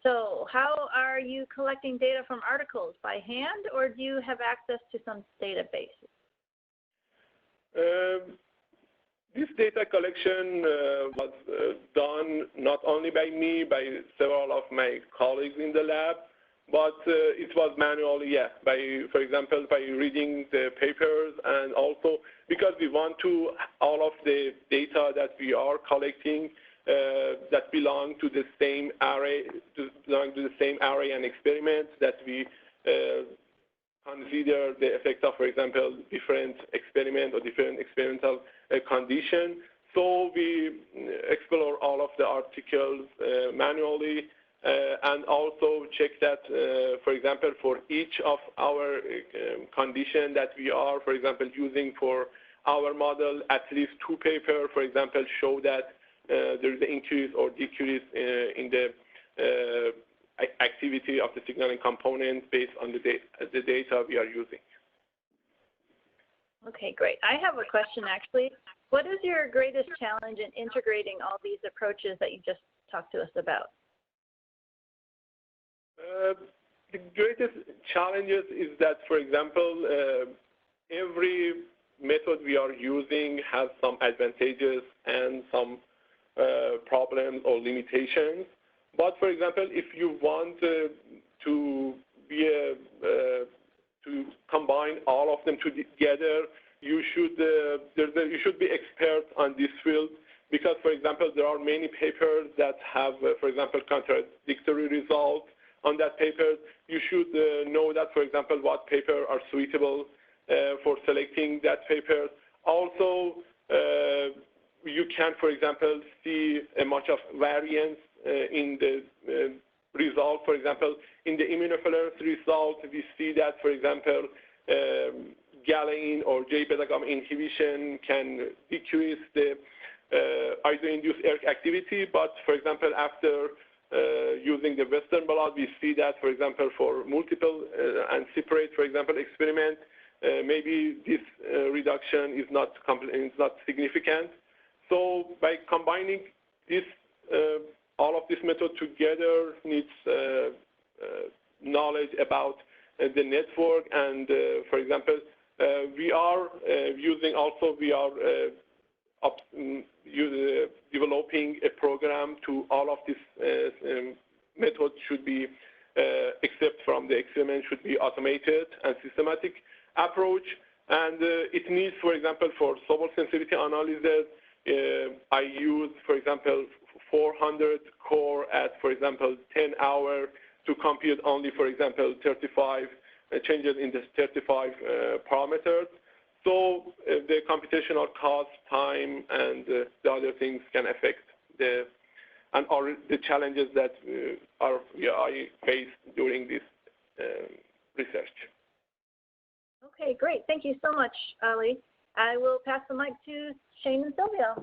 So how are you collecting data from articles? By hand, or do you have access to some databases? This data collection was done not only by me, by several of my colleagues in the lab, but it was manually, for example, by reading the papers, and also because we want to, all of the data that we are collecting that belong to the same array, and experiments that we consider the effect of, for example, different experiment or different experimental condition. So we explore all of the articles manually and also check that, for example, for each of our condition that we are, for example, using for our model, at least 2 papers, for example, show that there is an increase or decrease in the activity of the signaling component based on the data we are using. Okay, great. I have a question, actually. What is your greatest challenge in integrating all these approaches that you just talked to us about? The greatest challenges is that, for example, every method we are using has some advantages and some problems or limitations. But for example, if you want to combine all of them together, you should be expert on this field, because for example, there are many papers that have, for example, contradictory results on that paper. You should know that, for example, what paper are suitable for selecting that paper. Also, you can, for example, see much of variance in the result. For example, in the immunofluorescence result, we see that, for example, gallin or J-beta gamma inhibition can decrease the iodine-induced ERK activity. But, for example, after using the Western blot, we see that, for example, for multiple and separate, for example, experiment, maybe this reduction is not significant. So by combining this, all of this method together needs knowledge about the network. And for example, we are developing a program to all of this method should be, except from the experiment, should be automated and systematic approach. And it needs, for example, for Sobol sensitivity analysis, I use, for example, 400 core at, for example, 10 hours to compute only, for example, 35 changes in the 35 parameters. So the computational cost, time, and the other things can affect the challenges that I faced during this research. Okay, great. Thank you so much, Ali. I will pass the mic to Shane and Sylvia.